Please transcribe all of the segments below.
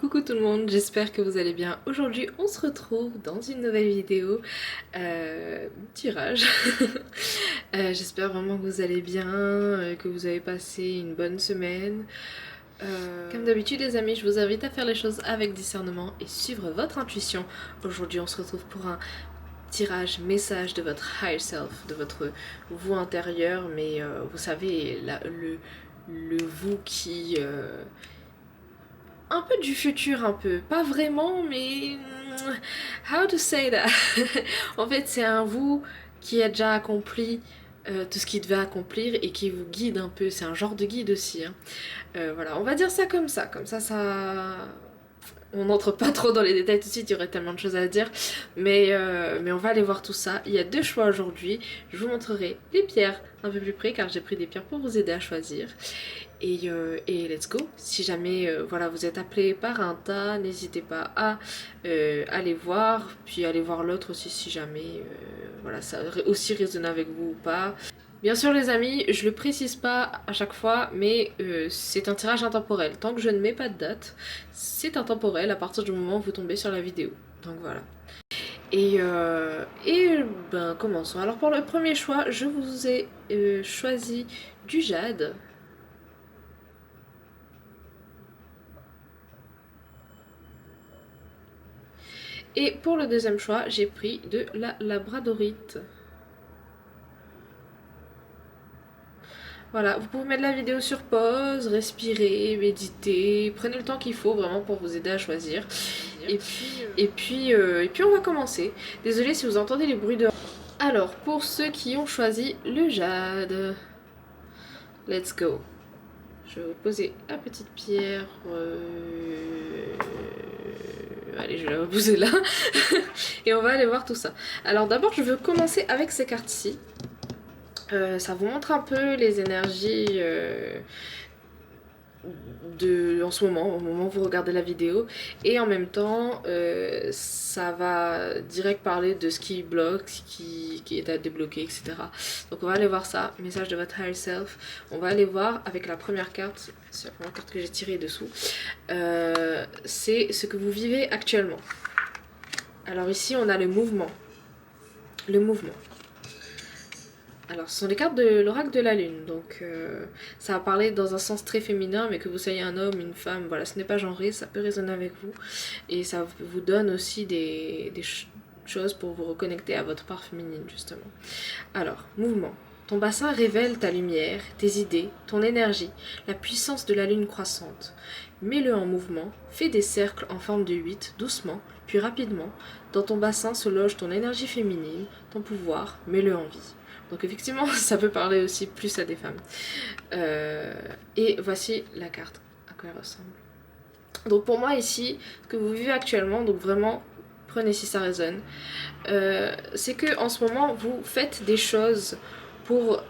Coucou tout le monde, j'espère que vous allez bien. Aujourd'hui on se retrouve dans une nouvelle vidéo tirage. J'espère vraiment que vous allez bien, que vous avez passé une bonne semaine. Comme d'habitude les amis, je vous invite à faire les choses avec discernement et suivre votre intuition. Aujourd'hui on se retrouve pour un tirage message de votre higher self, de votre vous intérieur, mais vous savez, le vous qui... un peu du futur, un peu. Pas vraiment, mais... How to say that? En fait, c'est un vous qui a déjà accompli tout ce qu'il devait accomplir et qui vous guide un peu. C'est un genre de guide aussi. Hein. Voilà, on va dire ça comme ça. Comme ça... On n'entre pas trop dans les détails tout de suite, il y aurait tellement de choses à dire. Mais on va aller voir tout ça. Il y a deux choix aujourd'hui. Je vous montrerai les pierres un peu plus près car j'ai pris des pierres pour vous aider à choisir. Et let's go. Si jamais voilà, vous êtes appelé par un tas, n'hésitez pas à aller voir, puis aller voir l'autre aussi si jamais voilà, ça aussi résonne avec vous ou pas. Bien sûr les amis, je le précise pas à chaque fois, mais c'est un tirage intemporel. Tant que je ne mets pas de date, c'est intemporel à partir du moment où vous tombez sur la vidéo. Donc voilà. Et ben commençons. Alors pour le premier choix, je vous ai choisi du jade. Et pour le deuxième choix, j'ai pris de la labradorite. Voilà, vous pouvez mettre la vidéo sur pause, respirer, méditer, prenez le temps qu'il faut vraiment pour vous aider à choisir. Et puis on va commencer. Désolée si vous entendez les bruits dehors. Alors, pour ceux qui ont choisi le jade, let's go. Je vais vous poser la petite pierre. Allez, je vais la reposer là. Et on va aller voir tout ça. Alors d'abord, je veux commencer avec ces cartes-ci. Ça vous montre un peu les énergies en ce moment, au moment où vous regardez la vidéo. Et en même temps, ça va direct parler de ce qui bloque, ce qui est à débloquer, etc. Donc on va aller voir ça, message de votre higher self. On va aller voir avec la première carte, c'est la première carte que j'ai tirée dessous. C'est ce que vous vivez actuellement. Alors ici, on a le mouvement. Le mouvement. Alors, ce sont les cartes de l'oracle de la lune, donc ça va parler dans un sens très féminin, mais que vous soyez un homme, une femme, voilà, ce n'est pas genré, ça peut résonner avec vous, et ça vous donne aussi des choses pour vous reconnecter à votre part féminine, justement. Alors, mouvement. Ton bassin révèle ta lumière, tes idées, ton énergie, la puissance de la lune croissante. Mets-le en mouvement, fais des cercles en forme de 8, doucement, puis rapidement. Dans ton bassin se loge ton énergie féminine, ton pouvoir, mets-le en vie. Donc effectivement, ça peut parler aussi plus à des femmes. Et voici la carte, à quoi elle ressemble. Donc pour moi ici, ce que vous vivez actuellement, donc vraiment, prenez si ça résonne, c'est que en ce moment, vous faites des choses pour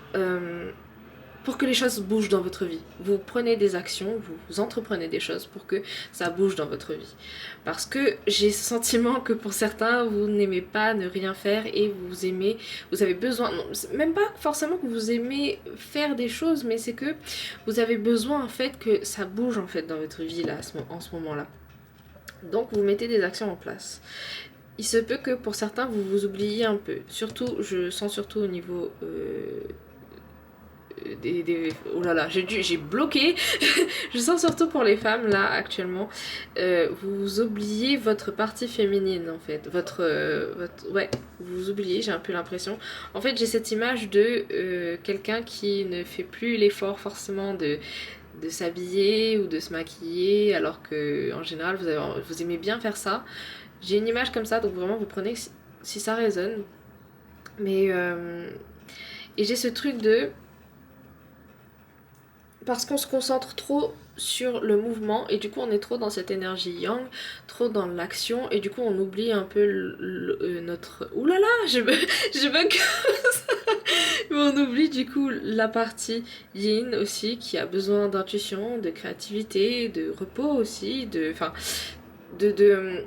que les choses bougent dans votre vie. Vous prenez des actions, vous entreprenez des choses pour que ça bouge dans votre vie. Parce que j'ai ce sentiment que pour certains, vous n'aimez pas ne rien faire et vous aimez, vous avez besoin, non, même pas forcément que vous aimez faire des choses, mais c'est que vous avez besoin en fait que ça bouge en fait dans votre vie là, en ce moment-là. Donc vous mettez des actions en place. Il se peut que pour certains, vous vous oubliez un peu. Surtout, je sens surtout au niveau... oh là là, j'ai bloqué. Je sens surtout pour les femmes là actuellement, vous oubliez votre partie féminine en fait, ouais, vous oubliez, j'ai un peu l'impression. En fait, j'ai cette image de quelqu'un qui ne fait plus l'effort forcément de s'habiller ou de se maquiller, alors que en général vous aimez bien faire ça. J'ai une image comme ça, donc vraiment vous prenez si ça résonne. Mais et j'ai ce truc de... Parce qu'on se concentre trop sur le mouvement et du coup on est trop dans cette énergie yang, trop dans l'action et du coup on oublie un peu notre... Ouh là là, je bug mais on oublie du coup la partie yin aussi qui a besoin d'intuition, de créativité, de repos aussi, enfin de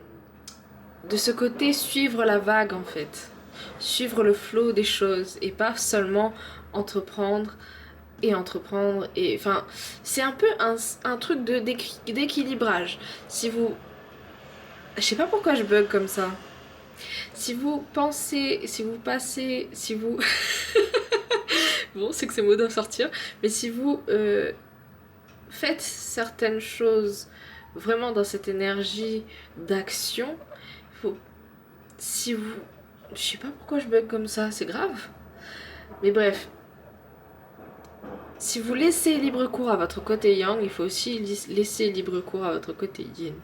ce côté suivre la vague en fait, suivre le flow des choses et pas seulement entreprendre et entreprendre. Et enfin, c'est un peu un truc d'équilibrage. Si vous... Je sais pas pourquoi je bug comme ça. Si vous pensez, si vous passez, si vous... bon, c'est que ces mots doivent sortir. Mais si vous faites certaines choses vraiment dans cette énergie d'action, faut... si vous... Je sais pas pourquoi je bug comme ça, c'est grave. Mais bref, si vous laissez libre cours à votre côté yang, il faut aussi laisser libre cours à votre côté yin.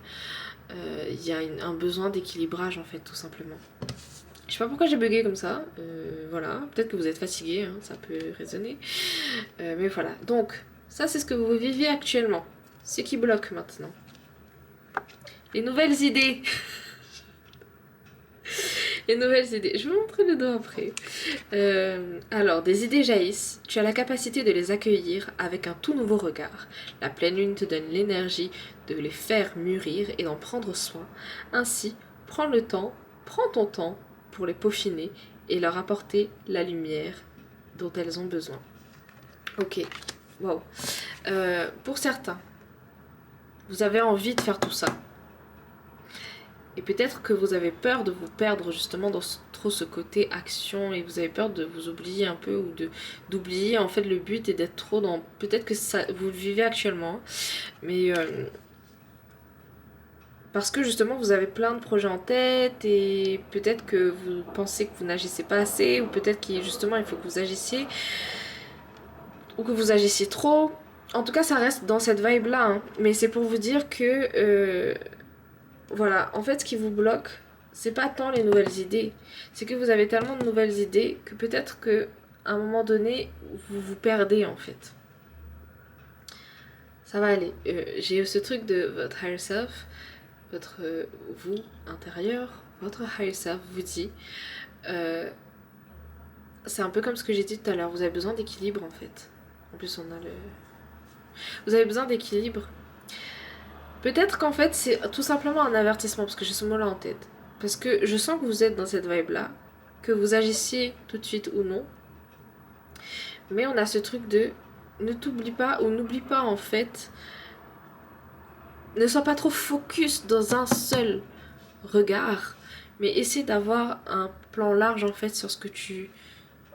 Il y a un besoin d'équilibrage en fait, tout simplement. Je sais pas pourquoi j'ai bugué comme ça, voilà, peut-être que vous êtes fatigué, hein, ça peut résonner. Mais voilà, donc ça c'est ce que vous vivez actuellement. Ce qui bloque maintenant. Les nouvelles idées. Les nouvelles idées. Je vais vous montrer le dos après. Alors, des idées jaillissent. Tu as la capacité de les accueillir avec un tout nouveau regard. La pleine lune te donne l'énergie de les faire mûrir et d'en prendre soin. Ainsi, prends ton temps pour les peaufiner et leur apporter la lumière dont elles ont besoin. Ok, wow. Pour certains, vous avez envie de faire tout ça. Et peut-être que vous avez peur de vous perdre justement dans trop ce côté action et vous avez peur de vous oublier un peu ou d'oublier en fait le but et d'être trop dans... Peut-être que ça, vous le vivez actuellement, mais parce que justement vous avez plein de projets en tête et peut-être que vous pensez que vous n'agissez pas assez ou peut-être qu'il justement il faut que vous agissiez ou que vous agissiez trop. En tout cas ça reste dans cette vibe là, hein. Mais c'est pour vous dire que... voilà, en fait ce qui vous bloque, c'est pas tant les nouvelles idées, c'est que vous avez tellement de nouvelles idées que peut-être que à un moment donné, vous vous perdez en fait. Ça va aller. J'ai ce truc de votre higher self, votre vous intérieur, votre higher self vous dit, c'est un peu comme ce que j'ai dit tout à l'heure, vous avez besoin d'équilibre en fait. En plus on a le... Vous avez besoin d'équilibre. Peut-être qu'en fait c'est tout simplement un avertissement parce que j'ai ce mot là en tête. Parce que je sens que vous êtes dans cette vibe là, que vous agissiez tout de suite ou non. Mais on a ce truc de ne t'oublie pas ou n'oublie pas en fait. Ne sois pas trop focus dans un seul regard. Mais essaie d'avoir un plan large en fait sur ce que tu...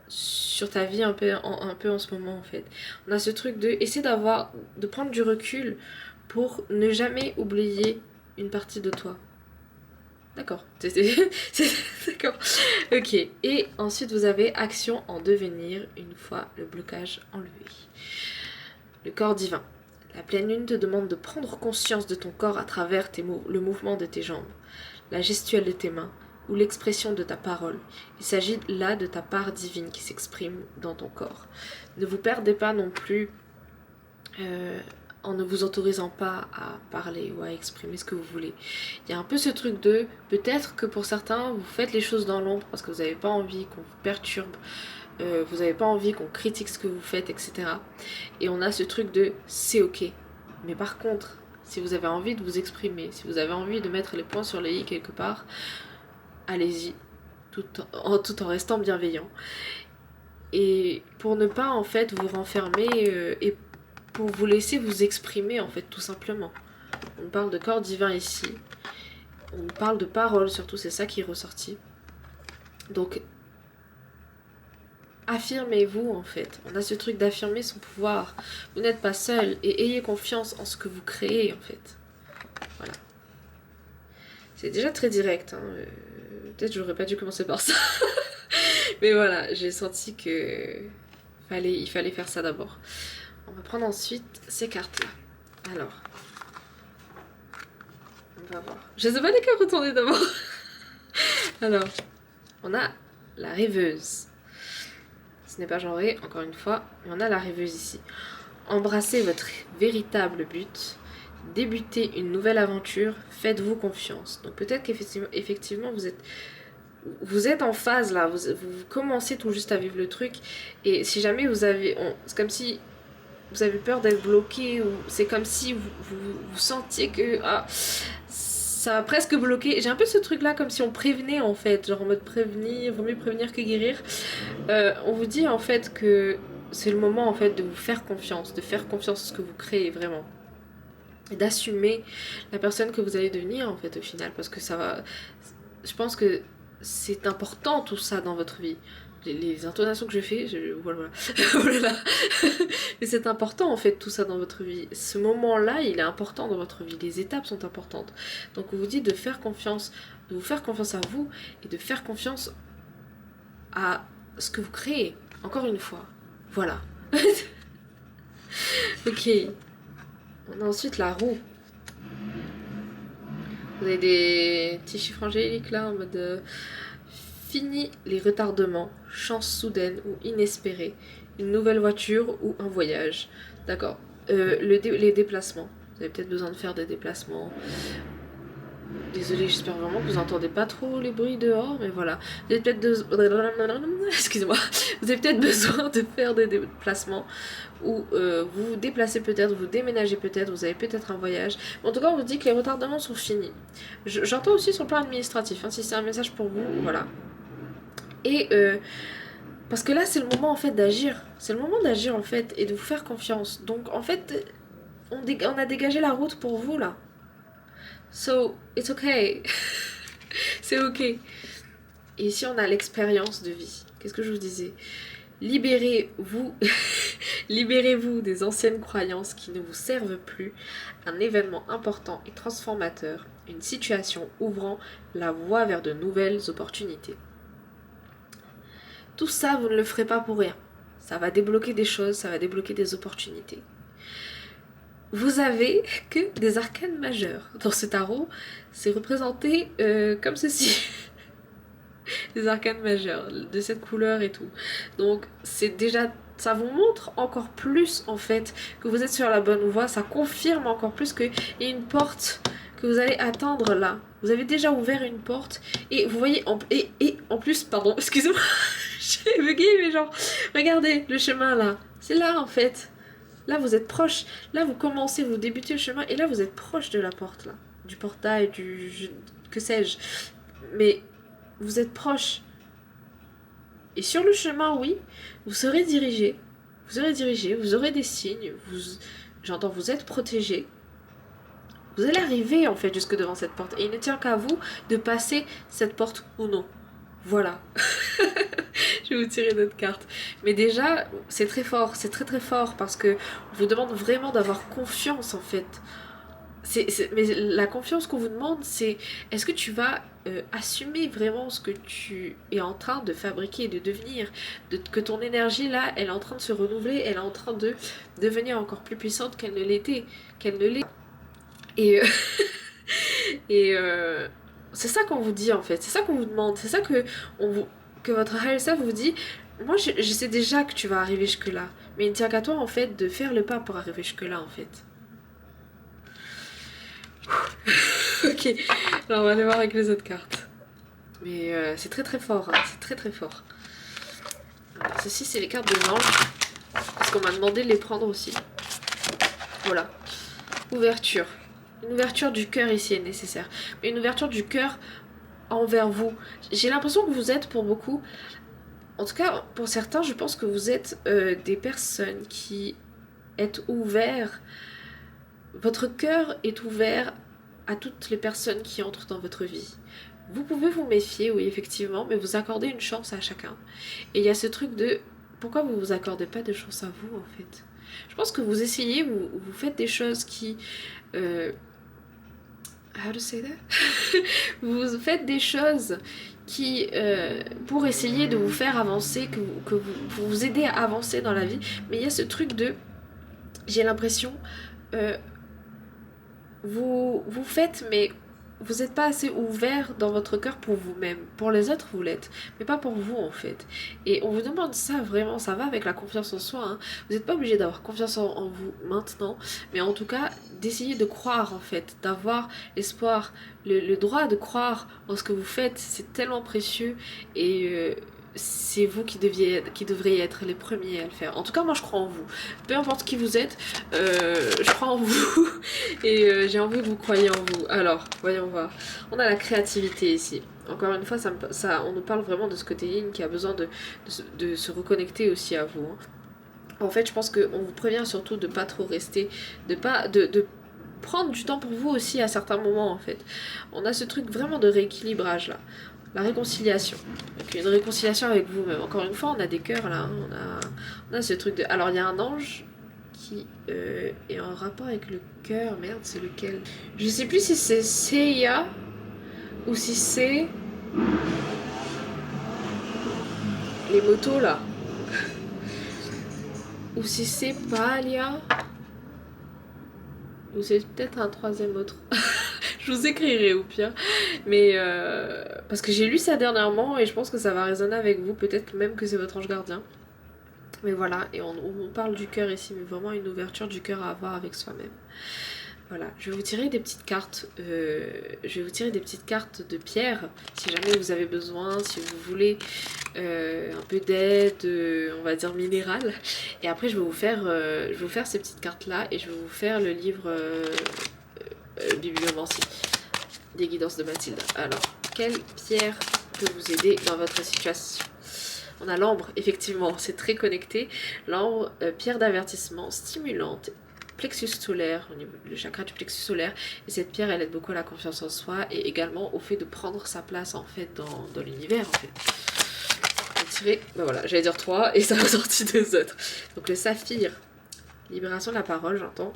sur ta vie un peu en ce moment en fait. On a ce truc de essayer de prendre du recul pour ne jamais oublier une partie de toi. D'accord. D'accord. Ok. Et ensuite, vous avez action en devenir une fois le blocage enlevé. Le corps divin. La pleine lune te demande de prendre conscience de ton corps à travers le mouvement de tes jambes, la gestuelle de tes mains ou l'expression de ta parole. Il s'agit là de ta part divine qui s'exprime dans ton corps. Ne vous perdez pas non plus en ne vous autorisant pas à parler ou à exprimer ce que vous voulez. Il y a un peu ce truc de, peut-être que pour certains, vous faites les choses dans l'ombre parce que vous n'avez pas envie qu'on vous perturbe, vous n'avez pas envie qu'on critique ce que vous faites, etc. Et on a ce truc de, c'est ok. Mais par contre, si vous avez envie de vous exprimer, si vous avez envie de mettre les points sur les i quelque part, allez-y, tout en restant bienveillant. Et pour ne pas en fait vous renfermer et pour vous laisser vous exprimer en fait tout simplement. On parle de corps divin ici, on parle de parole surtout, c'est ça qui est ressorti. Donc affirmez-vous en fait, on a ce truc d'affirmer son pouvoir, vous n'êtes pas seul et ayez confiance en ce que vous créez en fait. Voilà. C'est déjà très direct, hein. Peut-être j'aurais pas dû commencer par ça. Mais voilà, j'ai senti que il fallait faire ça d'abord. On va prendre ensuite ces cartes-là. Alors, on va voir. Je sais pas lesquelles retourner d'abord. Alors, on a la rêveuse. Ce n'est pas genré, encore une fois, mais on a la rêveuse ici. Embrassez votre véritable but. Débutez une nouvelle aventure. Faites-vous confiance. Donc peut-être qu'effectivement vous êtes en phase là. Vous commencez tout juste à vivre le truc. Et si jamais c'est comme si vous avez peur d'être bloqué, ou c'est comme si vous sentiez que ça va presque bloquer. J'ai un peu ce truc là comme si on prévenait en fait, genre en mode prévenir, vaut mieux prévenir que guérir. On vous dit en fait que c'est le moment en fait de vous faire confiance, de faire confiance à ce que vous créez vraiment. Et d'assumer la personne que vous allez devenir en fait au final, parce que ça va... Je pense que c'est important tout ça dans votre vie. Les intonations que je fais, voilà. Voilà. Mais c'est important en fait tout ça dans votre vie. Ce moment-là, il est important dans votre vie. Les étapes sont importantes. Donc on vous dit de faire confiance, de vous faire confiance à vous et de faire confiance à ce que vous créez. Encore une fois. Voilà. Ok. On a ensuite la roue. Vous avez des petits chiffres angéliques là en mode fini les retardements, chance soudaine ou inespérée, une nouvelle voiture ou un voyage. D'accord. Les déplacements. Vous avez peut-être besoin de faire des déplacements. Désolée, j'espère vraiment que vous entendez pas trop les bruits dehors, mais voilà. Vous avez peut-être excusez-moi. Vous avez peut-être besoin de faire des déplacements ou vous vous déplacez peut-être, vous déménagez peut-être, vous avez peut-être un voyage. En tout cas, on vous dit que les retardements sont finis. J'entends aussi sur le plan administratif, hein, si c'est un message pour vous, voilà. Et parce que là, c'est le moment en fait d'agir. C'est le moment d'agir en fait et de vous faire confiance. Donc en fait, on a dégagé la route pour vous là. So, it's okay. C'est ok. Et ici, on a l'expérience de vie. Qu'est-ce que je vous disais? Libérez-vous libérez-vous des anciennes croyances qui ne vous servent plus. Un événement important et transformateur. Une situation ouvrant la voie vers de nouvelles opportunités. Tout ça, vous ne le ferez pas pour rien. Ça va débloquer des choses, ça va débloquer des opportunités. Vous avez que des arcanes majeures. Dans ce tarot, c'est représenté comme ceci. Des arcanes majeures, de cette couleur et tout. Donc, c'est déjà... Ça vous montre encore plus, en fait, que vous êtes sur la bonne voie. Ça confirme encore plus qu'il y a une porte que vous allez attendre là. Vous avez déjà ouvert une porte. Et vous voyez... Et en plus, pardon, excusez-moi. J'ai bugué, mais genre... Regardez, le chemin là. C'est là, en fait. Là, vous êtes proche. Là, vous commencez, vous débutez le chemin. Et là, vous êtes proche de la porte, là. Du portail, que sais-je. Mais vous êtes proche. Et sur le chemin, oui, vous serez dirigé. Vous aurez des signes. J'entends, vous êtes protégé. Vous allez arriver, en fait, jusque devant cette porte. Et il ne tient qu'à vous de passer cette porte ou non. Voilà. Je vais vous tirer notre carte. Mais déjà, c'est très fort, c'est très très fort parce que on vous demande vraiment d'avoir confiance en fait. Mais la confiance qu'on vous demande, c'est est-ce que tu vas assumer vraiment ce que tu es en train de fabriquer et de devenir, que ton énergie là, elle est en train de se renouveler, elle est en train de devenir encore plus puissante qu'elle ne l'était, qu'elle ne l'est. Et, et c'est ça qu'on vous dit en fait, c'est ça qu'on vous demande, c'est ça que votre higher self vous dit. Moi je sais déjà que tu vas arriver jusque là, mais il ne tient qu'à toi en fait de faire le pas pour arriver jusque là en fait. Ok, alors on va aller voir avec les autres cartes. Mais c'est très très fort, hein, c'est très très fort. Alors, ceci c'est les cartes de l'ange, parce qu'on m'a demandé de les prendre aussi. Voilà, ouverture. Une ouverture du cœur ici est nécessaire. Mais une ouverture du cœur envers vous. J'ai l'impression que vous êtes pour beaucoup... En tout cas, pour certains, je pense que vous êtes des personnes qui êtes ouverts. Votre cœur est ouvert à toutes les personnes qui entrent dans votre vie. Vous pouvez vous méfier, oui, effectivement, mais vous accordez une chance à chacun. Et il y a ce truc de... Pourquoi vous vous accordez pas de chance à vous, en fait? Je pense que vous essayez, vous faites des choses qui... How to say that? Vous faites des choses qui, pour essayer de vous faire avancer, pour vous aider à avancer dans la vie, mais il y a ce truc de, j'ai l'impression, vous faites, mais vous n'êtes pas assez ouvert dans votre cœur pour vous-même. Pour les autres, vous l'êtes, mais pas pour vous en fait. Et on vous demande ça vraiment, ça va avec la confiance en soi. Hein. Vous n'êtes pas obligé d'avoir confiance en vous maintenant, mais en tout cas, d'essayer de croire en fait, d'avoir l'espoir, le droit de croire en ce que vous faites, c'est tellement précieux et c'est vous qui devriez être les premiers à le faire. En tout cas, moi je crois en vous. Peu importe qui vous êtes, je crois en vous et j'ai envie que vous croyiez en vous. Alors, voyons voir. On a la créativité ici. Encore une fois, on nous parle vraiment de ce côté yin qui a besoin de se reconnecter aussi à vous. Hein. En fait, je pense qu'on vous prévient surtout de pas trop rester, de prendre du temps pour vous aussi à certains moments en fait. On a ce truc vraiment de rééquilibrage là. La réconciliation. Donc une réconciliation avec vous-même. Encore une fois, on a des cœurs là. Hein. On a ce truc de... Alors il y a un ange qui est en rapport avec le cœur. Merde, c'est lequel? Je sais plus si c'est Seiya ou si c'est... les motos là. Ou si c'est Palia. Ou c'est peut-être un troisième autre. Je vous écrirai au pire. Mais parce que j'ai lu ça dernièrement et je pense que ça va résonner avec vous. Peut-être même que c'est votre ange gardien. Mais voilà, et on parle du cœur ici, mais vraiment une ouverture du cœur à avoir avec soi-même. Voilà, je vais vous tirer des petites cartes. Je vais vous tirer des petites cartes de pierre, si jamais vous avez besoin, si vous voulez un peu d'aide, on va dire minérale. Et après, je vais vous faire ces petites cartes-là et je vais vous faire le livre Bibliomancie, des guidances de Mathilde. Alors, quelle pierre peut vous aider dans votre situation? On a l'ambre, effectivement, c'est très connecté. L'ambre, pierre d'avertissement, stimulante, plexus solaire, au niveau du chakra du plexus solaire. Et cette pierre, elle aide beaucoup à la confiance en soi et également au fait de prendre sa place en fait dans l'univers en fait. On va tirer, ben voilà, j'allais dire 3 et ça va sortir 2 autres. Donc le saphir, libération de la parole, j'entends.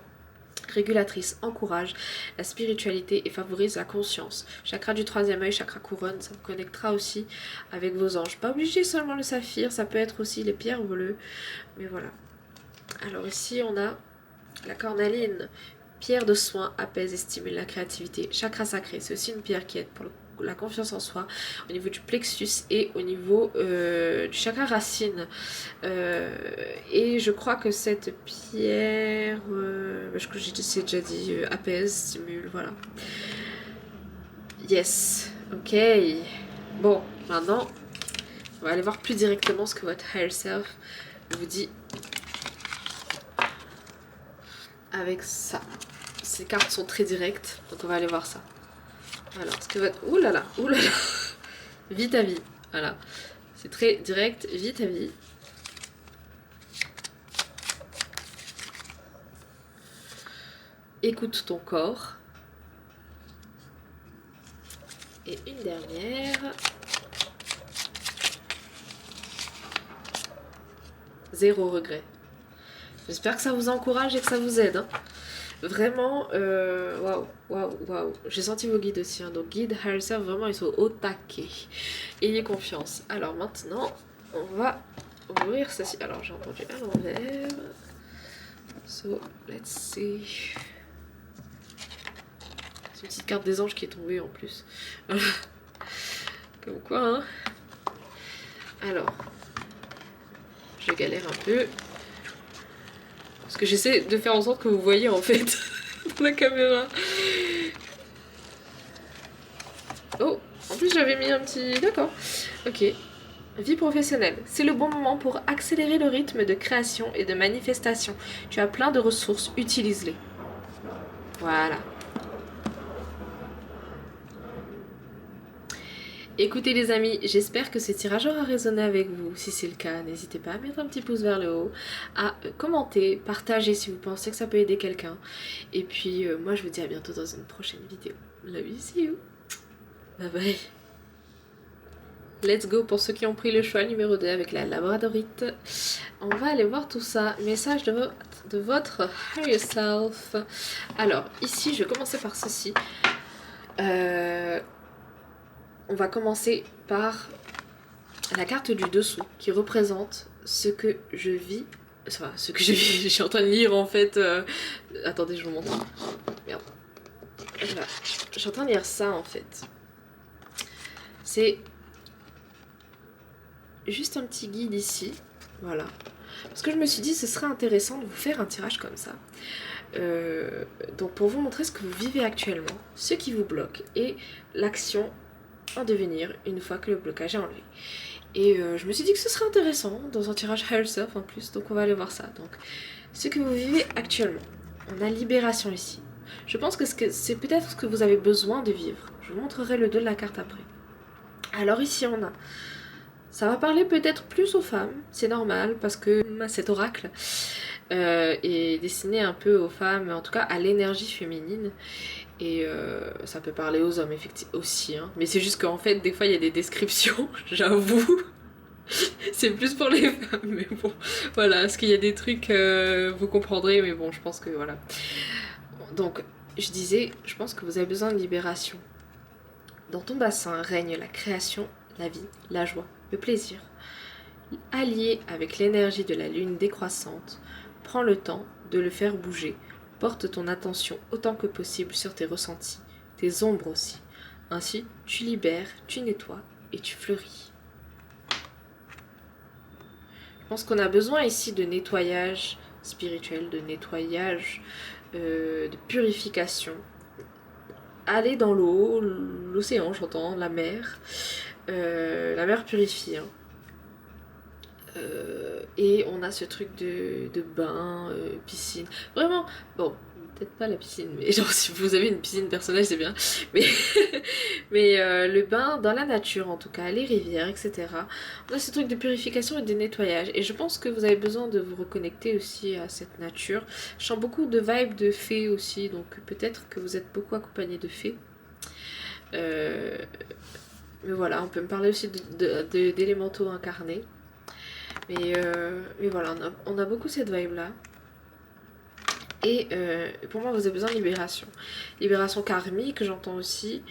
Régulatrice, encourage la spiritualité et favorise la conscience. Chakra du troisième œil, chakra couronne, ça vous connectera aussi avec vos anges. Pas obligé seulement le saphir, ça peut être aussi les pierres bleues. Mais voilà. Alors ici on a la cornaline. Pierre de soin apaise et stimule la créativité. Chakra sacré, c'est aussi une pierre qui aide pour la confiance en soi au niveau du plexus et au niveau du chakra racine. Et je crois que cette pierre, j'ai déjà dit, apaise, stimule, voilà. Yes, ok. Bon, maintenant, on va aller voir plus directement ce que votre higher self vous dit avec ça. Ces cartes sont très directes, donc on va aller voir ça. Alors, ce que votre... Ouh là là, vis ta vie, voilà. C'est très direct, vis ta vie. Écoute ton corps. Et une dernière. Zéro regret. J'espère que ça vous encourage et que ça vous aide. Hein. Vraiment, waouh. J'ai senti vos guides aussi. Hein. Donc, guide, higher self, vraiment, ils sont au taquet. Ayez confiance. Alors maintenant, on va ouvrir ceci. Alors, j'ai entendu à l'envers. So, let's see. C'est une petite carte des anges qui est tombée en plus. Comme quoi, hein. Alors, je galère un peu. Parce que j'essaie de faire en sorte que vous voyez en fait dans la caméra. Oh, en plus j'avais mis un petit... D'accord. Ok. Vie professionnelle. C'est le bon moment pour accélérer le rythme de création et de manifestation. Tu as plein de ressources, utilise-les. Voilà. Écoutez les amis, j'espère que ce tirage aura résonné avec vous. Si c'est le cas, n'hésitez pas à mettre un petit pouce vers le haut, à commenter, partager si vous pensez que ça peut aider quelqu'un. Et puis moi je vous dis à bientôt dans une prochaine vidéo. Love you, see you. Bye bye. Let's go pour ceux qui ont pris le choix numéro 2 avec la labradorite. On va aller voir tout ça. Message de votre higher self. Alors ici je vais commencer par ceci. On va commencer par la carte du dessous qui représente ce que je vis. Enfin, ce que je vis, je suis en train de lire en fait. Attendez, je vous montre. Merde. Voilà. Je suis en train de lire ça en fait. C'est juste un petit guide ici. Voilà. Parce que je me suis dit ce serait intéressant de vous faire un tirage comme ça. Donc pour vous montrer ce que vous vivez actuellement, ce qui vous bloque et l'action en devenir une fois que le blocage est enlevé. Et je me suis dit que ce serait intéressant dans un tirage higher self en plus, donc on va aller voir ça. Donc ce que vous vivez actuellement, on a libération ici. Je pense que c'est peut-être ce que vous avez besoin de vivre. Je vous montrerai le dos de la carte après. Alors ici on a Ça va parler peut-être plus aux femmes, c'est normal, parce que cet oracle est destiné un peu aux femmes, en tout cas à l'énergie féminine. Et ça peut parler aux hommes effectivement aussi, hein. Mais c'est juste qu'en fait, des fois, il y a des descriptions, j'avoue. C'est plus pour les femmes, mais bon, voilà, parce qu'il y a des trucs, vous comprendrez, mais bon, je pense que voilà. Donc, je disais, je pense que vous avez besoin de libération. Dans ton bassin règne la création, la vie, la joie, le plaisir. Allié avec l'énergie de la lune décroissante, prends le temps de le faire bouger. Porte ton attention autant que possible sur tes ressentis, tes ombres aussi. Ainsi, tu libères, tu nettoies et tu fleuris. Je pense qu'on a besoin ici de nettoyage spirituel, de nettoyage, de purification. Aller dans l'eau, l'océan, j'entends, la mer. La mer purifie, hein. Et on a ce truc de bain, piscine. Vraiment, bon, peut-être pas la piscine, mais genre si vous avez une piscine personnelle, c'est bien. Mais, le bain dans la nature, en tout cas, les rivières, etc. On a ce truc de purification et de nettoyage. Et je pense que vous avez besoin de vous reconnecter aussi à cette nature. Je sens beaucoup de vibes de fées aussi, donc peut-être que vous êtes beaucoup accompagné de fées. Mais voilà, on peut me parler aussi d'élémentaux incarnés. Mais voilà, on a beaucoup cette vibe là. Et pour moi, vous avez besoin de libération. Libération karmique, j'entends aussi.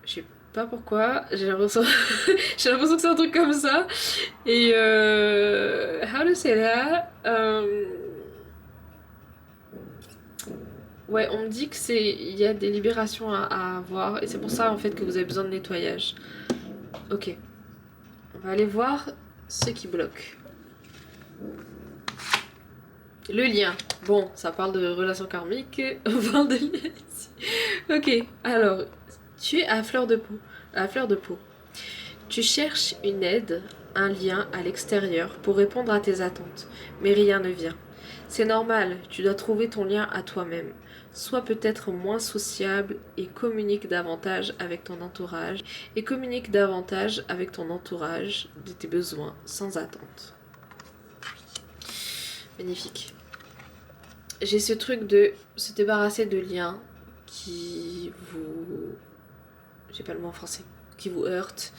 Je sais pas pourquoi, j'ai l'impression j'ai l'impression que c'est un truc comme ça. Et how to say that? Ouais, on me dit que il y a des libérations à avoir. Et c'est pour ça en fait que vous avez besoin de nettoyage. Ok. On va aller voir ce qui bloque. Le lien. Bon, ça parle de relations karmiques. On parle de lien ici. Ok, alors, tu es à fleur de peau. À fleur de peau. Tu cherches une aide, un lien à l'extérieur pour répondre à tes attentes. Mais rien ne vient. C'est normal, tu dois trouver ton lien à toi-même. Sois peut-être moins sociable et communique davantage avec ton entourage. Et communique davantage avec ton entourage de tes besoins sans attente. Magnifique. J'ai ce truc de se débarrasser de liens qui vous... j'ai pas le mot en français. Qui vous heurtent,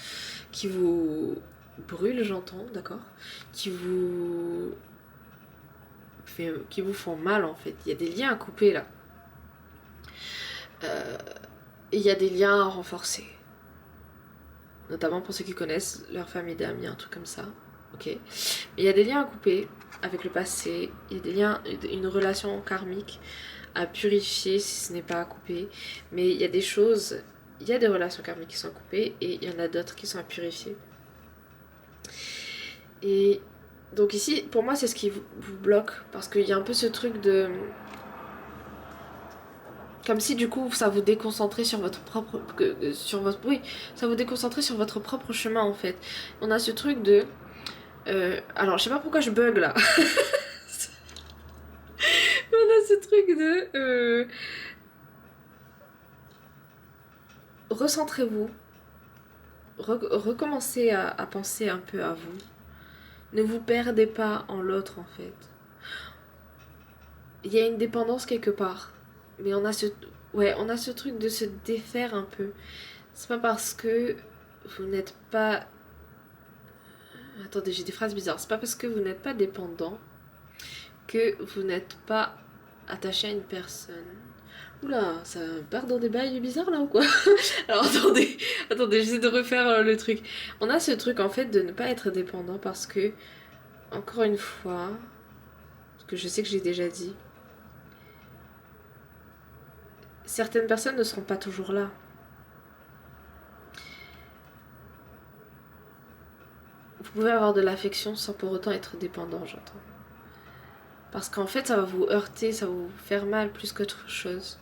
qui vous brûlent, j'entends, d'accord, qui vous font mal en fait. Il y a des liens à couper là. Et il y a des liens à renforcer. Notamment pour ceux qui connaissent leur famille d'amis, un truc comme ça. Ok. Mais il y a des liens à couper avec le passé. Il y a des liens, une relation karmique à purifier si ce n'est pas à couper. Mais il y a des choses, il y a des relations karmiques qui sont à couper et il y en a d'autres qui sont à purifier. Et donc ici, pour moi, c'est ce qui vous bloque parce qu'il y a un peu ce truc de... Comme si du coup ça vous déconcentrait sur votre propre... Oui, ça vous déconcentrait sur votre propre chemin en fait. On a ce truc de... alors je sais pas pourquoi je bug là. On a ce truc de... recentrez-vous. Recommencez à penser un peu à vous. Ne vous perdez pas en l'autre en fait. Il y a une dépendance quelque part. Mais on a ce truc de se défaire un peu. C'est pas parce que vous n'êtes pas... Attendez, j'ai des phrases bizarres. C'est pas parce que vous n'êtes pas dépendant que vous n'êtes pas attaché à une personne. Oula, ça part dans des bails bizarres là ou quoi? Alors attendez, j'essaie de refaire le truc. On a ce truc en fait de ne pas être dépendant parce que, encore une fois, parce que je sais que j'ai déjà dit, certaines personnes ne seront pas toujours là. Vous pouvez avoir de l'affection sans pour autant être dépendant, j'entends. Parce qu'en fait, ça va vous heurter, ça va vous faire mal plus qu'autre chose.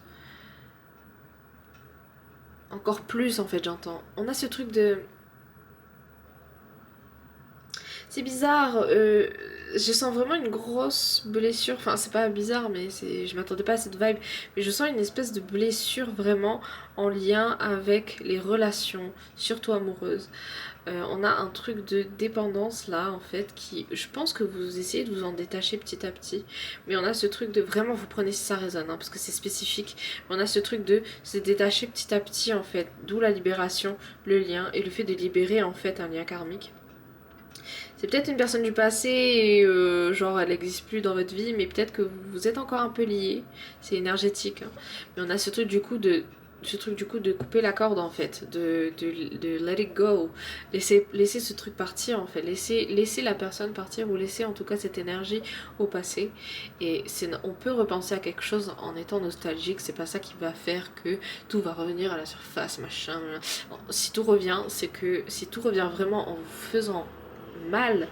Encore plus, en fait, j'entends. On a ce truc de... C'est bizarre, je sens vraiment une grosse blessure, enfin c'est pas bizarre mais je m'attendais pas à cette vibe, mais je sens une espèce de blessure vraiment en lien avec les relations, surtout amoureuses. On a un truc de dépendance là en fait qui, je pense que vous essayez de vous en détacher petit à petit, mais on a ce truc de vraiment, vous prenez si ça résonne parce que c'est spécifique, mais on a ce truc de se détacher petit à petit en fait, d'où la libération, le lien et le fait de libérer en fait un lien karmique. C'est peut-être une personne du passé et genre elle n'existe plus dans votre vie, mais peut-être que vous êtes encore un peu liés. C'est énergétique. Mais on a ce truc du coup de couper la corde en fait, de let it go, laisser ce truc partir en fait, laisser la personne partir ou laisser en tout cas cette énergie au passé. Et on peut repenser à quelque chose en étant nostalgique, c'est pas ça qui va faire que tout va revenir à la surface, machin. Si tout revient, c'est que si tout revient vraiment en vous faisant mal,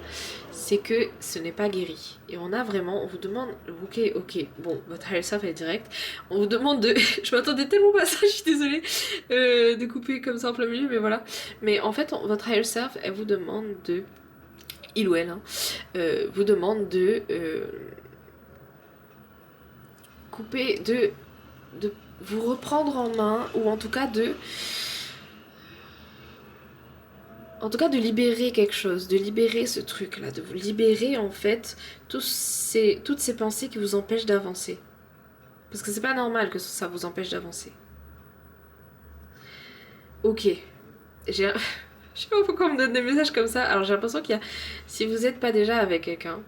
c'est que ce n'est pas guéri. Et on a vraiment, on vous demande, ok, bon, votre higher self est direct. On vous demande de, je m'attendais tellement pas à ça, je suis désolée de couper comme ça en plein milieu, mais voilà. Mais en fait, votre higher self, elle vous demande de, il ou elle, vous demande de couper, de vous reprendre en main, ou en tout cas de libérer quelque chose, de libérer ce truc là, de vous libérer en fait toutes ces pensées qui vous empêchent d'avancer. Parce que c'est pas normal que ça vous empêche d'avancer. Ok, je sais pas pourquoi on me donne des messages comme ça. Alors j'ai l'impression qu'il y a, si vous n'êtes pas déjà avec quelqu'un,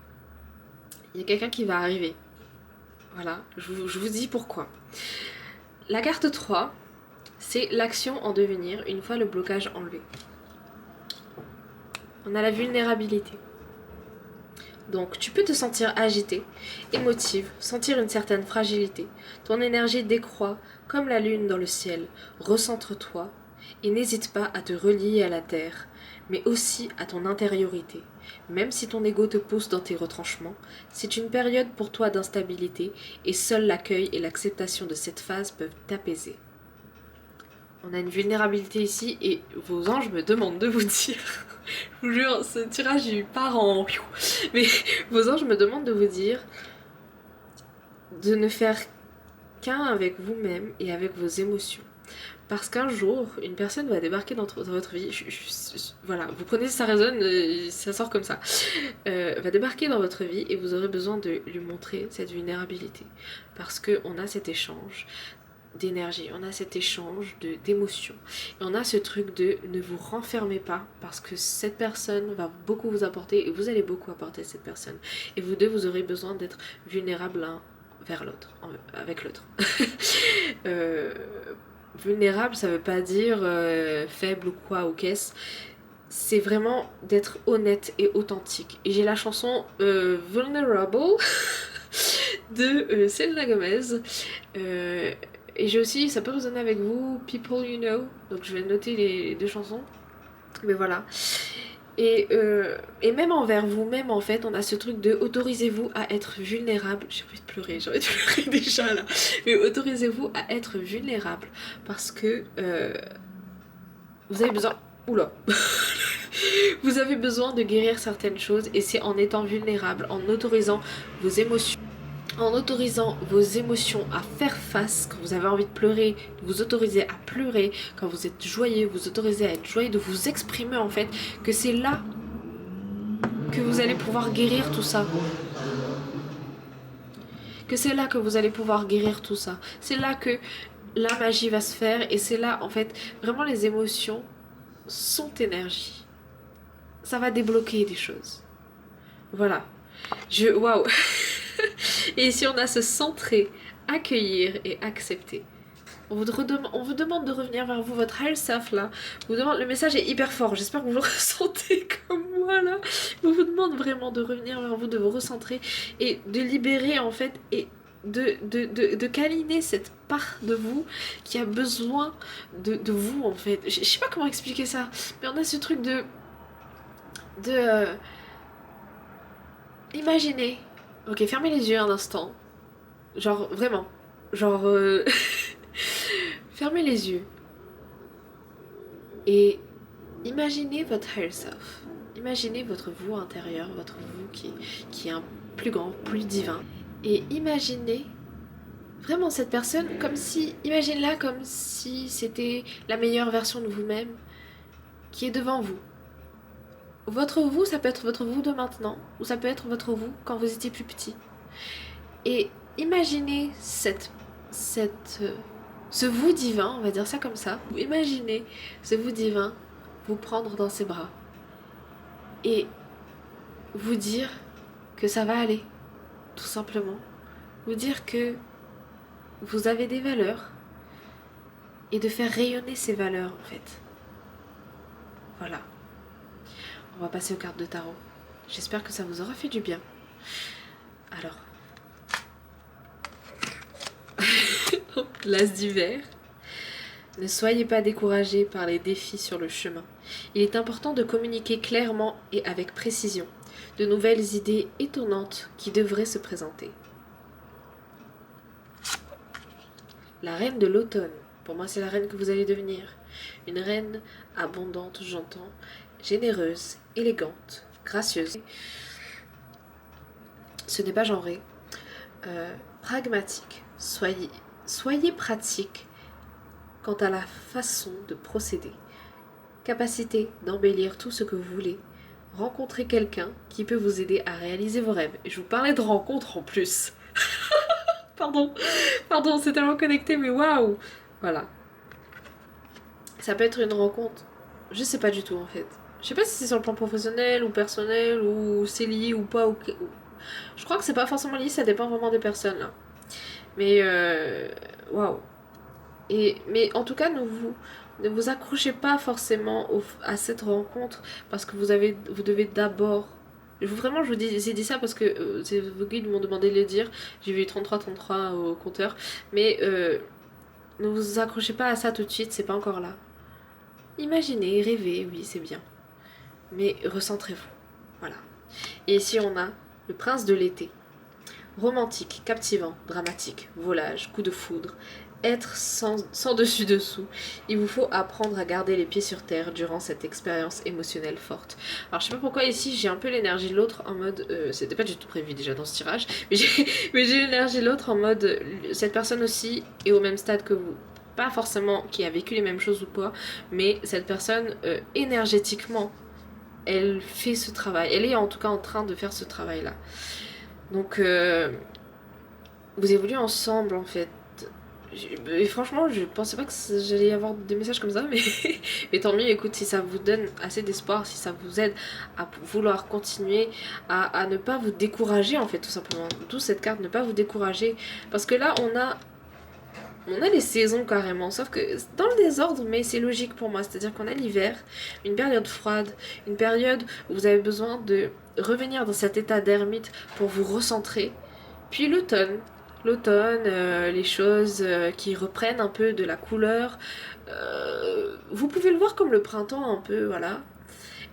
il y a quelqu'un qui va arriver. Voilà, je vous dis pourquoi. La carte 3, c'est l'action en devenir une fois le blocage enlevé. On a la vulnérabilité. Donc tu peux te sentir agité, émotive, sentir une certaine fragilité. Ton énergie décroît comme la lune dans le ciel. Recentre-toi et n'hésite pas à te relier à la terre, mais aussi à ton intériorité. Même si ton ego te pousse dans tes retranchements, c'est une période pour toi d'instabilité et seul l'accueil et l'acceptation de cette phase peuvent t'apaiser. On a une vulnérabilité ici et vos anges me demandent de vous dire, je vous jure, ce tirage il part en... Mais vos anges me demandent de vous dire de ne faire qu'un avec vous-même et avec vos émotions. Parce qu'un jour, une personne va débarquer dans votre vie, voilà, vous prenez si ça résonne, ça sort comme ça, va débarquer dans votre vie et vous aurez besoin de lui montrer cette vulnérabilité. Parce qu'on a cet échange d'énergie, on a cet échange d'émotions. Et on a ce truc de ne vous renfermez pas parce que cette personne va beaucoup vous apporter et vous allez beaucoup apporter à cette personne. Et vous deux, vous aurez besoin d'être vulnérables l'un vers l'autre, avec l'autre. Vulnérable, ça veut pas dire faible ou quoi ou qu'est-ce. C'est vraiment d'être honnête et authentique. Et j'ai la chanson Vulnerable de Selena Gomez. Et j'ai aussi, ça peut résonner avec vous, People You Know. Donc je vais noter les deux chansons. Mais voilà. Et même envers vous-même, en fait, on a ce truc de autorisez-vous à être vulnérable. J'ai envie de pleurer, j'ai envie de pleurer déjà là. Mais autorisez-vous à être vulnérable. Parce que vous avez besoin... Oula. Vous avez besoin de guérir certaines choses. Et c'est en étant vulnérable, en autorisant vos émotions. En autorisant vos émotions à faire face, quand vous avez envie de pleurer, de vous autoriser à pleurer, quand vous êtes joyeux, vous autorisez à être joyeux, de vous exprimer en fait, que c'est là que vous allez pouvoir guérir tout ça. Que c'est là que vous allez pouvoir guérir tout ça. C'est là que la magie va se faire et c'est là en fait, vraiment les émotions sont énergie. Ça va débloquer des choses. Voilà. Waouh. Et ici on a se centrer, accueillir et accepter. On vous demande de revenir vers vous, votre higher self là. Vous demande, le message est hyper fort, j'espère que vous le ressentez comme moi là. On vous demande vraiment de revenir vers vous, de vous recentrer et de libérer en fait et de câliner cette part de vous qui a besoin de vous en fait. Je sais pas comment expliquer ça, mais on a ce truc de imaginez. Ok, fermez les yeux un instant. Genre, vraiment. Genre, fermez les yeux. Et imaginez votre higher self. imaginez votre vous intérieur, votre vous qui est un plus grand, plus divin. Et imaginez vraiment cette personne comme si, imagine-la comme si c'était la meilleure version de vous-même qui est devant vous. Votre vous, ça peut être votre vous de maintenant, ou ça peut être votre vous quand vous étiez plus petit. Et imaginez ce vous divin, on va dire ça comme ça. Imaginez ce vous divin vous prendre dans ses bras et vous dire que ça va aller, tout simplement. Vous dire que vous avez des valeurs et de faire rayonner ces valeurs en fait. Voilà. On va passer aux cartes de tarot. J'espère que ça vous aura fait du bien. Alors. L'as d'hiver. Ne soyez pas découragés par les défis sur le chemin. Il est important de communiquer clairement et avec précision de nouvelles idées étonnantes qui devraient se présenter. La reine de l'automne. Pour moi, c'est la reine que vous allez devenir. Une reine abondante, j'entends, généreuse, élégante, gracieuse. Ce n'est pas genré. Pragmatique. Soyez pratique quant à la façon de procéder. Capacité d'embellir tout ce que vous voulez. Rencontrez quelqu'un qui peut vous aider à réaliser vos rêves. Et je vous parlais de rencontres en plus. Pardon, c'est tellement connecté, mais waouh. Voilà. Ça peut être une rencontre, je sais pas du tout en fait. Je sais pas si c'est sur le plan professionnel ou personnel ou c'est lié ou pas. Je crois que c'est pas forcément lié, ça dépend vraiment des personnes là. Mais waouh. Mais en tout cas, ne vous accrochez pas forcément à cette rencontre parce que vous devez d'abord. Vraiment, je vous dis, j'ai dit ça parce que vos guides m'ont demandé de le dire. J'ai vu 33 au compteur. Mais ne vous accrochez pas à ça tout de suite, c'est pas encore là. Imaginez, rêvez, oui, c'est bien. Mais recentrez-vous. Voilà. Et ici, on a le prince de l'été. Romantique, captivant, dramatique, volage, coup de foudre, être sans dessus-dessous. Il vous faut apprendre à garder les pieds sur terre durant cette expérience émotionnelle forte. Alors je sais pas pourquoi ici j'ai un peu l'énergie de l'autre en mode... c'était pas du tout prévu déjà dans ce tirage, mais j'ai l'énergie de l'autre en mode... cette personne aussi est au même stade que vous. Pas forcément qui a vécu les mêmes choses ou pas, mais cette personne énergétiquement, elle fait ce travail. Elle est en tout cas en train de faire ce travail-là. Donc, vous évoluez ensemble en fait. Et franchement, je pensais pas que j'allais avoir des messages comme ça, mais tant mieux, écoute, si ça vous donne assez d'espoir, si ça vous aide à vouloir continuer, à ne pas vous décourager en fait, tout simplement. D'où cette carte, ne pas vous décourager. Parce que là, on a les saisons carrément, sauf que dans le désordre, mais c'est logique pour moi. C'est-à-dire qu'on a l'hiver, une période froide, une période où vous avez besoin de revenir dans cet état d'ermite pour vous recentrer. Puis l'automne, les choses qui reprennent un peu de la couleur. Vous pouvez le voir comme le printemps un peu, voilà.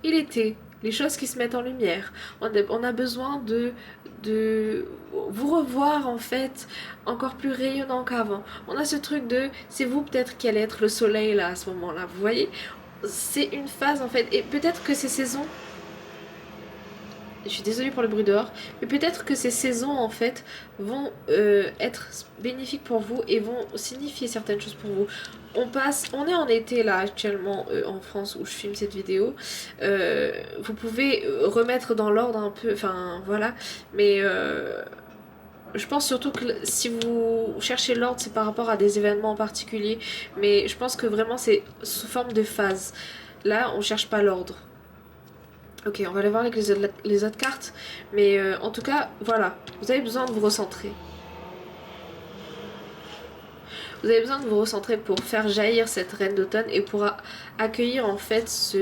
Et l'été, les choses qui se mettent en lumière. On a besoin de vous revoir en fait encore plus rayonnant qu'avant. On a ce truc de c'est vous peut-être qui allez être le soleil là à ce moment-là, vous voyez. C'est une phase en fait et peut-être que ces saisons, je suis désolée pour le bruit dehors, mais peut-être que ces saisons en fait vont être bénéfiques pour vous et vont signifier certaines choses pour vous. On est en été là actuellement en France où je filme cette vidéo. Vous pouvez remettre dans l'ordre un peu, enfin voilà, mais je pense surtout que si vous cherchez l'ordre, c'est par rapport à des événements en particulier, mais je pense que vraiment c'est sous forme de phase. Là, on cherche pas l'ordre. Ok, on va aller voir avec les autres cartes, mais en tout cas, voilà, vous avez besoin de vous recentrer. Vous avez besoin de vous recentrer pour faire jaillir cette reine d'automne et pour accueillir en fait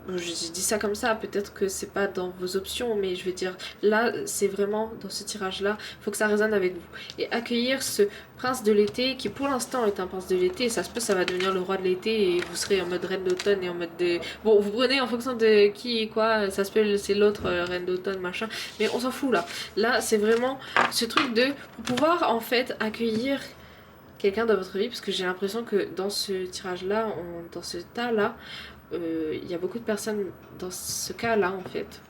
je dis ça comme ça, peut-être que c'est pas dans vos options, mais je veux dire, là, c'est vraiment dans ce tirage-là, il faut que ça résonne avec vous. Et accueillir ce prince de l'été, qui pour l'instant est un prince de l'été, ça se peut, ça va devenir le roi de l'été, et vous serez en mode reine d'automne et en mode de... Bon, vous prenez en fonction de qui et quoi, ça se peut, c'est l'autre reine d'automne, machin, mais on s'en fout là. Là, c'est vraiment ce truc de... Pour pouvoir, en fait, accueillir quelqu'un dans votre vie, parce que j'ai l'impression que dans ce tirage-là, dans ce tas-là, il y a beaucoup de personnes dans ce cas-là en fait.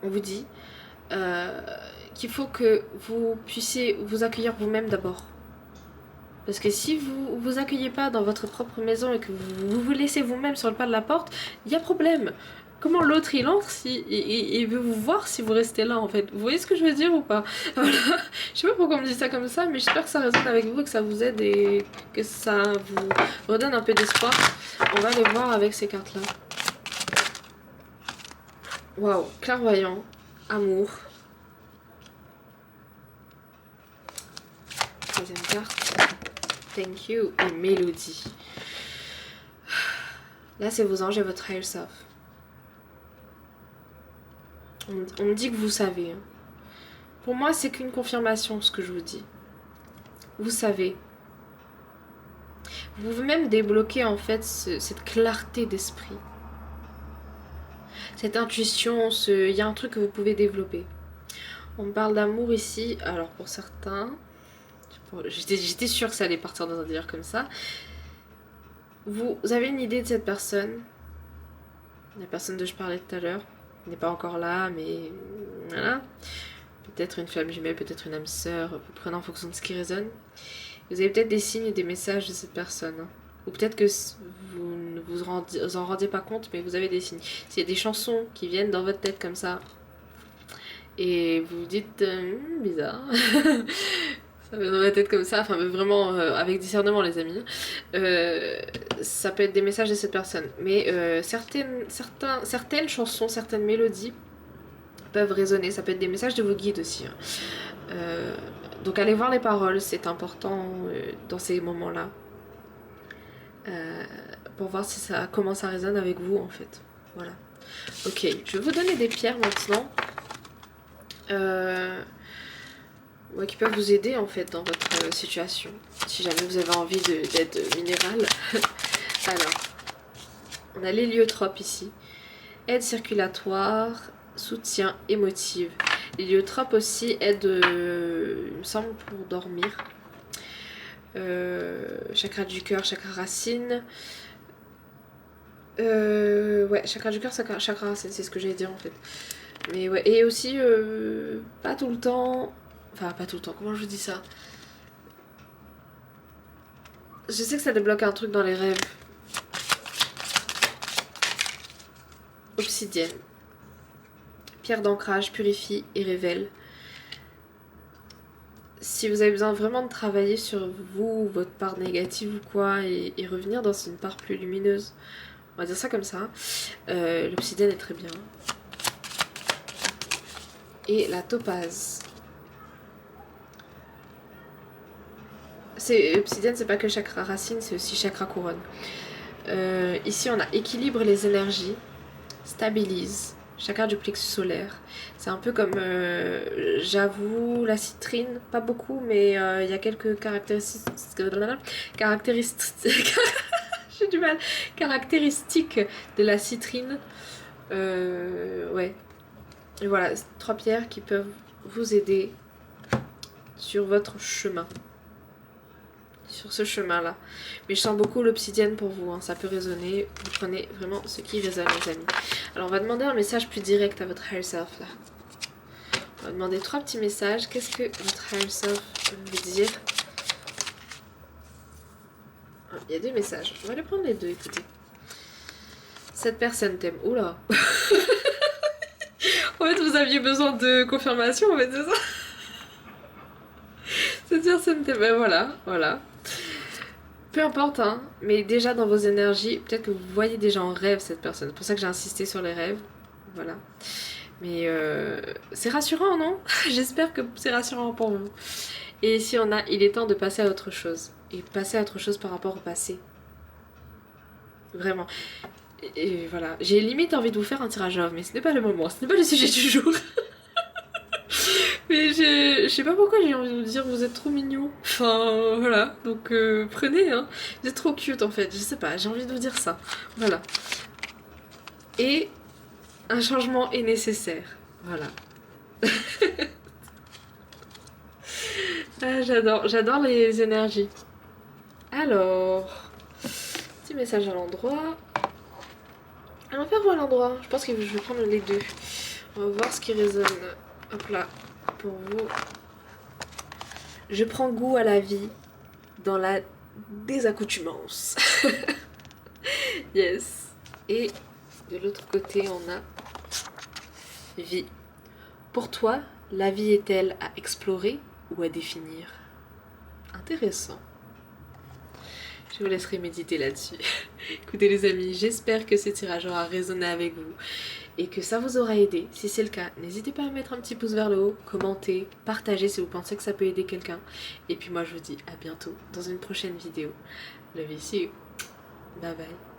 On vous dit qu'il faut que vous puissiez vous accueillir vous-même d'abord. Parce que si vous vous accueillez pas dans votre propre maison et que vous vous laissez vous-même sur le pas de la porte, il y a problème. Comment l'autre il entre si il veut vous voir si vous restez là en fait. Vous voyez ce que je veux dire ou pas? Voilà. Je sais pas pourquoi on me dit ça comme ça, mais j'espère que ça résonne avec vous et que ça vous aide et que ça vous redonne un peu d'espoir. On va aller voir avec ces cartes là. Waouh, clairvoyant, amour. Troisième carte. Thank you et mélodie. Là, c'est vos anges et votre higher self. On me dit que vous savez. Hein. Pour moi, c'est qu'une confirmation, ce que je vous dis. Vous savez. Vous pouvez même débloquer, en fait, cette clarté d'esprit. Cette intuition, il y a un truc que vous pouvez développer. On me parle d'amour ici. Alors, pour certains... J'étais sûre que ça allait partir dans un délire comme ça. Vous avez une idée de cette personne. La personne dont je parlais tout à l'heure n'est pas encore là, mais voilà. Peut-être une flamme jumelle, peut-être une âme sœur. Vous prenez en fonction de ce qui résonne. Vous avez peut-être des signes et des messages de cette personne. Hein. Ou peut-être que vous ne vous en rendiez pas compte, mais vous avez des signes. S'il y a des chansons qui viennent dans votre tête comme ça, et vous vous dites bizarre. Ça vient dans ma tête comme ça, enfin vraiment avec discernement les amis. Ça peut être des messages de cette personne. Mais certaines chansons, certaines mélodies peuvent résonner. Ça peut être des messages de vos guides aussi. Hein. Donc allez voir les paroles, c'est important dans ces moments-là. Pour voir si comment ça résonne avec vous en fait. Voilà. Ok, je vais vous donner des pierres maintenant. Ouais, qui peuvent vous aider en fait dans votre situation. Si jamais vous avez envie d'aide minérale. Alors, on a l'héliotrope ici. Aide circulatoire, soutien émotive. L'héliotrope aussi aide, il me semble, pour dormir. Chakra du cœur, chakra racine. Ouais, chakra du cœur, chakra racine, c'est ce que j'allais dire en fait. Mais ouais, et aussi, pas tout le temps... Enfin, pas tout le temps, comment je vous dis ça? Je sais que ça débloque un truc dans les rêves. Obsidienne. Pierre d'ancrage, purifie et révèle. Si vous avez besoin vraiment de travailler sur vous, votre part négative ou quoi, et revenir dans une part plus lumineuse, on va dire ça comme ça, l'obsidienne est très bien. Et la topaze. Obsidienne, c'est pas que chakra racine, c'est aussi chakra couronne. Ici, on a équilibre les énergies, stabilise, chakra du plexus solaire. C'est un peu comme, j'avoue, la citrine, pas beaucoup, mais il y a quelques caractéristiques. J'ai du mal. Caractéristiques de la citrine. Ouais. Et voilà, 3 pierres qui peuvent vous aider sur votre chemin. Sur ce chemin-là. Mais je sens beaucoup l'obsidienne pour vous, hein. Ça peut résonner. Vous prenez vraiment ce qui résonne, les amis. Alors, on va demander un message plus direct à votre higher self, là. On va demander 3 petits messages. Qu'est-ce que votre higher self veut dire? Il y a 2 messages. On va les prendre les 2, écoutez. Cette personne t'aime. Oula. En fait, vous aviez besoin de confirmation, en fait, c'est ça? Cette personne t'aime. Ben voilà. Peu importe, hein, mais déjà dans vos énergies, peut-être que vous voyez déjà en rêve cette personne. C'est pour ça que j'ai insisté sur les rêves. Voilà. Mais c'est rassurant, non? J'espère que c'est rassurant pour vous. Et ici, on a, il est temps de passer à autre chose. Et passer à autre chose par rapport au passé. Vraiment. Et voilà. J'ai limite envie de vous faire un tirage off, mais ce n'est pas le moment. Ce n'est pas le sujet du jour. Mais je sais pas pourquoi j'ai envie de vous dire vous êtes trop mignon. Enfin voilà, donc prenez hein. Vous êtes trop cute en fait, je sais pas, j'ai envie de vous dire ça. Voilà. Et un changement est nécessaire. Voilà. Ah, j'adore les énergies. Alors, petit message à l'endroit. l'enfer ou à l'endroit? Je pense que je vais prendre les deux. On va voir ce qui résonne. Hop là, pour vous. Je prends goût à la vie dans la désaccoutumance. Yes. Et de l'autre côté, on a vie. Pour toi, la vie est-elle à explorer ou à définir? Intéressant. Je vous laisserai méditer là-dessus. Écoutez les amis, j'espère que ce tirage aura résonné avec vous et que ça vous aura aidé. Si c'est le cas, n'hésitez pas à mettre un petit pouce vers le haut, commenter, partager si vous pensez que ça peut aider quelqu'un. Et puis moi je vous dis à bientôt dans une prochaine vidéo. Love you, see you. Bye bye.